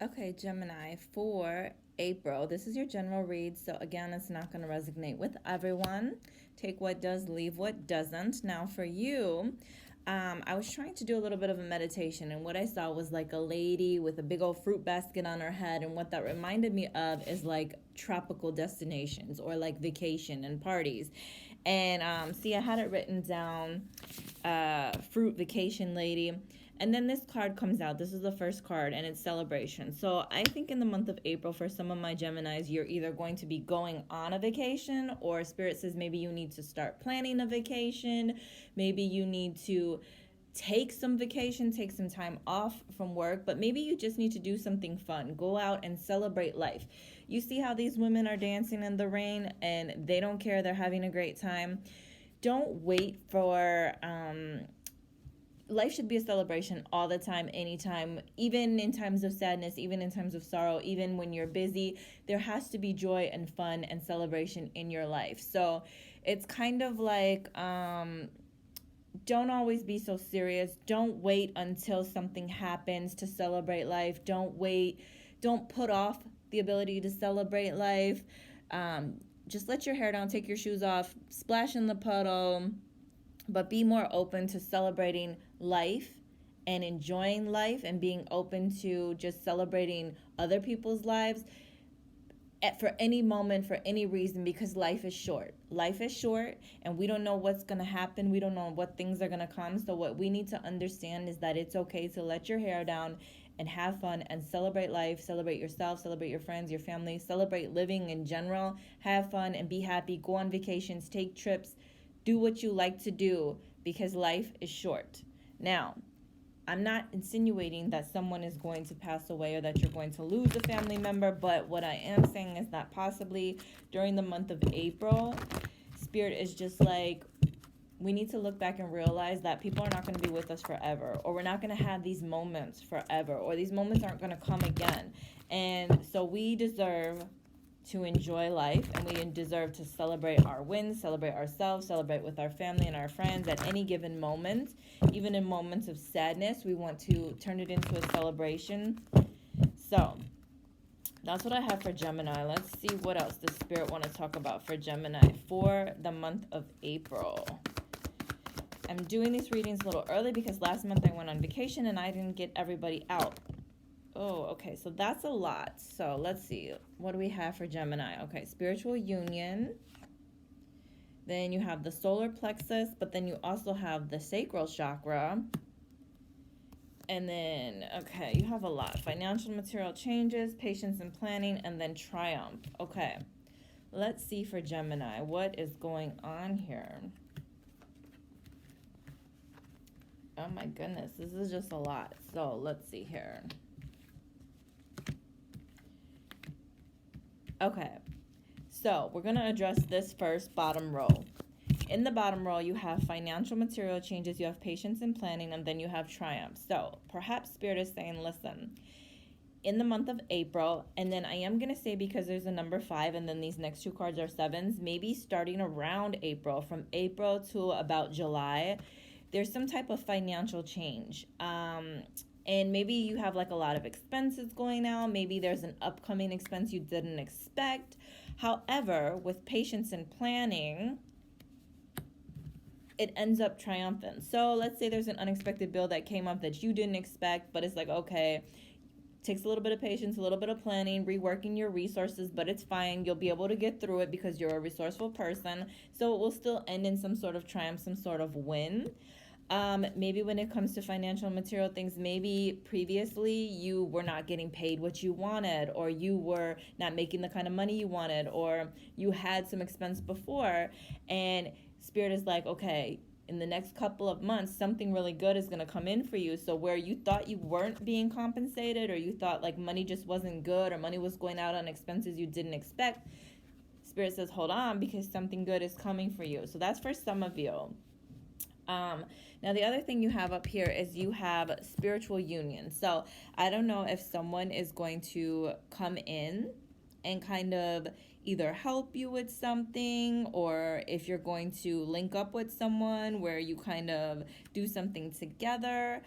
Okay, Gemini, for April, this is your general read. So, again, it's not going to resonate with everyone. Take what does, leave what doesn't. Now, for you, I was trying to do a little bit of a meditation, and what I saw was like a lady with a big old fruit basket on her head. And what that reminded me of is like tropical destinations or like vacation and parties. And see, I had it written down, fruit vacation lady. And then this card comes out. This is the first card, and it's celebration. So I think in the month of April, for some of my Geminis, you're either going to be going on a vacation, or Spirit says maybe you need to start planning a vacation. Maybe you need to take some vacation, take some time off from work, but maybe you just need to do something fun. Go out and celebrate life. You see how these women are dancing in the rain and they don't care, they're having a great time. Don't wait for life should be a celebration all the time, anytime, even in times of sadness, even in times of sorrow, even when you're busy. There has to be joy and fun and celebration in your life. So it's kind of like, don't always be so serious. Don't wait until something happens to celebrate life. Don't put off the ability to celebrate life. Just let your hair down, take your shoes off, splash in the puddle, but be more open to celebrating life and enjoying life and being open to just celebrating other people's lives for any moment, for any reason, because life is short. Life is short, and we don't know what's going to happen. We don't know what things are going to come. So what we need to understand is that it's okay to let your hair down and have fun and celebrate life, celebrate yourself, celebrate your friends, your family, celebrate living in general, have fun and be happy, go on vacations, take trips, do what you like to do, because life is short. Now, I'm not insinuating that someone is going to pass away or that you're going to lose a family member, but what I am saying is that possibly during the month of April, Spirit is just like, we need to look back and realize that people are not going to be with us forever, or we're not going to have these moments forever, or these moments aren't going to come again. And so we deserve to enjoy life, and we deserve to celebrate our wins, celebrate ourselves, celebrate with our family and our friends at any given moment. Even in moments of sadness, we want to turn it into a celebration. So that's what I have for Gemini. Let's see what else the Spirit want to talk about for Gemini for the month of April. I'm doing these readings a little early because last month I went on vacation and I didn't get everybody out. Oh, okay, so that's a lot. So let's see. What do we have for Gemini? Okay, spiritual union. Then you have the solar plexus, but then you also have the sacral chakra. And then, okay, you have a lot. Financial material changes, patience and planning, and then triumph. Okay, let's see for Gemini. What is going on here? Oh my goodness, this is just a lot. So let's see here. Okay, so we're going to address this first, bottom row. In the bottom row, you have financial material changes, you have patience and planning, and then you have triumph. So perhaps Spirit is saying, listen, in the month of April, and then I am going to say, because there's a number 5 and then these next two cards are 7s, maybe starting around April, from April to about July, there's some type of financial change. And maybe you have like a lot of expenses going out. Maybe there's an upcoming expense you didn't expect. However, with patience and planning, it ends up triumphant. So let's say there's an unexpected bill that came up that you didn't expect, but it's like, okay, takes a little bit of patience, a little bit of planning, reworking your resources, but it's fine. You'll be able to get through it because you're a resourceful person. So it will still end in some sort of triumph, some sort of win. Maybe when it comes to financial and material things, maybe previously you were not getting paid what you wanted, or you were not making the kind of money you wanted, or you had some expense before, and Spirit is like, okay, in the next couple of months, something really good is going to come in for you. So where you thought you weren't being compensated, or you thought like money just wasn't good, or money was going out on expenses you didn't expect, Spirit says, hold on, because something good is coming for you. So that's for some of you. Now, the other thing you have up here is you have spiritual union. So I don't know if someone is going to come in and kind of either help you with something, or if you're going to link up with someone where you kind of do something together.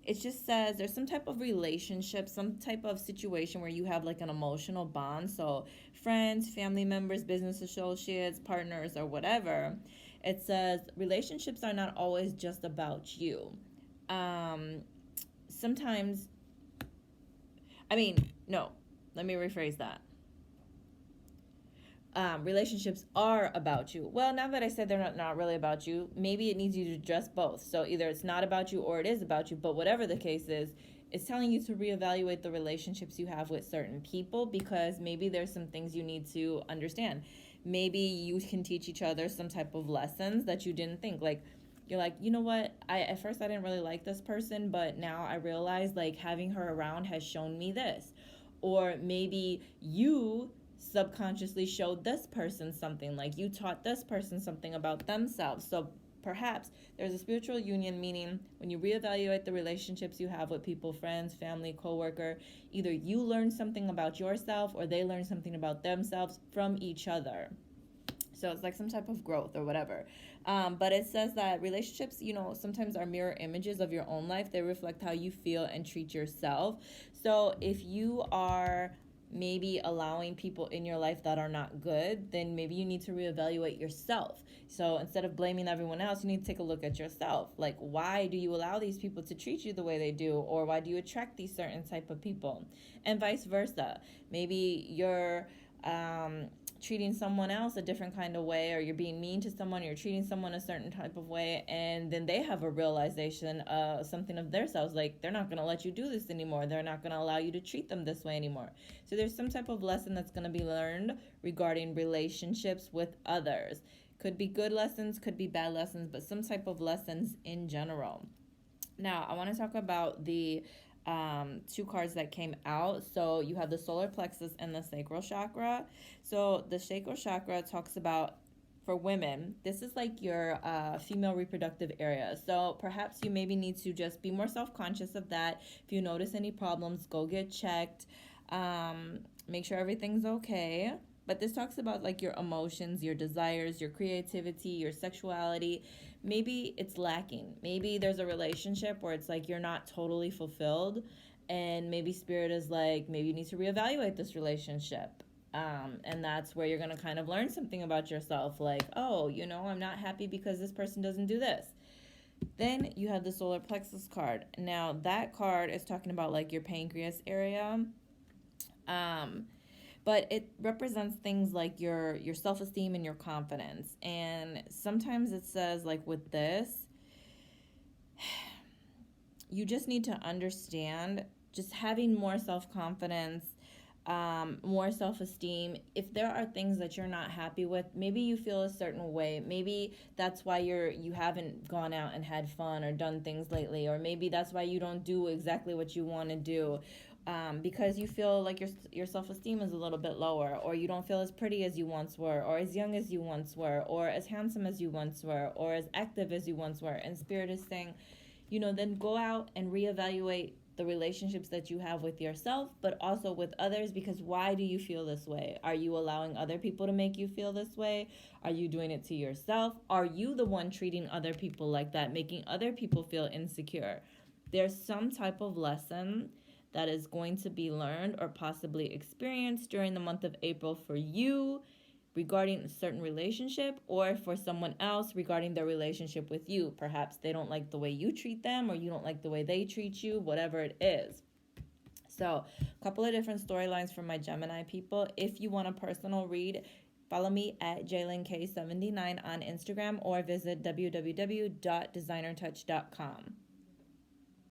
it just says there's some type of relationship, some type of situation where you have like an emotional bond. So, friends, family members, business associates, partners, or whatever. It says relationships are not always just about you. Um, Sometimes, no, let me rephrase that. Relationships are about you. Well, now that I said they're not really about you, maybe it needs you to address both. So either it's not about you or it is about you, but whatever the case is, it's telling you to reevaluate the relationships you have with certain people, because maybe there's some things you need to understand. Maybe you can teach each other some type of lessons that you didn't think. Like, you're like, you know what? At first I didn't really like this person, but now I realize like having her around has shown me this. Or maybe you subconsciously showed this person something, like you taught this person something about themselves. So perhaps there's a spiritual union, meaning when you reevaluate the relationships you have with people, friends, family, co-worker, either you learn something about yourself or they learn something about themselves from each other. So it's like some type of growth or whatever. But it says that relationships, sometimes are mirror images of your own life. They reflect how you feel and treat yourself. So if you are maybe allowing people in your life that are not good, then maybe you need to reevaluate yourself. So instead of blaming everyone else, you need to take a look at yourself. Like, why do you allow these people to treat you the way they do? Or why do you attract these certain type of people? And vice versa. Maybe you're treating someone else a different kind of way, or you're being mean to someone, or you're treating someone a certain type of way, and then they have a realization of something of themselves, like they're not going to let you do this anymore, they're not going to allow you to treat them this way anymore. So there's some type of lesson that's going to be learned regarding relationships with others. Could be good lessons, could be bad lessons, but some type of lessons in general. Now I want to talk about the two cards that came out. So you have the solar plexus and the sacral chakra. So the sacral chakra talks about, for women, this is like your female reproductive area. So perhaps you maybe need to just be more self-conscious of that. If you notice any problems, go get checked. Make sure everything's okay. But this talks about like your emotions, your desires, your creativity, your sexuality. Maybe it's lacking. Maybe there's a relationship where it's like you're not totally fulfilled, and maybe spirit is like, maybe you need to reevaluate this relationship. And that's where you're going to kind of learn something about yourself, like, oh, I'm not happy because this person doesn't do this. Then you have the solar plexus card. Now that card is talking about like your pancreas area. But it represents things like your self-esteem and your confidence. And sometimes it says, like with this, you just need to understand, just having more self-confidence, more self-esteem. If there are things that you're not happy with, maybe you feel a certain way, maybe that's why you haven't gone out and had fun or done things lately, or maybe that's why you don't do exactly what you want to do, because you feel like your self-esteem is a little bit lower, or you don't feel as pretty as you once were, or as young as you once were, or as handsome as you once were, or as active as you once were. And spirit is saying, then go out and reevaluate the relationships that you have with yourself, but also with others, because why do you feel this way? Are you allowing other people to make you feel this way? Are you doing it to yourself? Are you the one treating other people like that, making other people feel insecure? There's some type of lesson that is going to be learned or possibly experienced during the month of April for you regarding a certain relationship, or for someone else regarding their relationship with you. Perhaps they don't like the way you treat them, or you don't like the way they treat you, whatever it is. So a couple of different storylines for my Gemini people. If you want a personal read, follow me at JLynK79 on Instagram, or visit www.designertouch.com.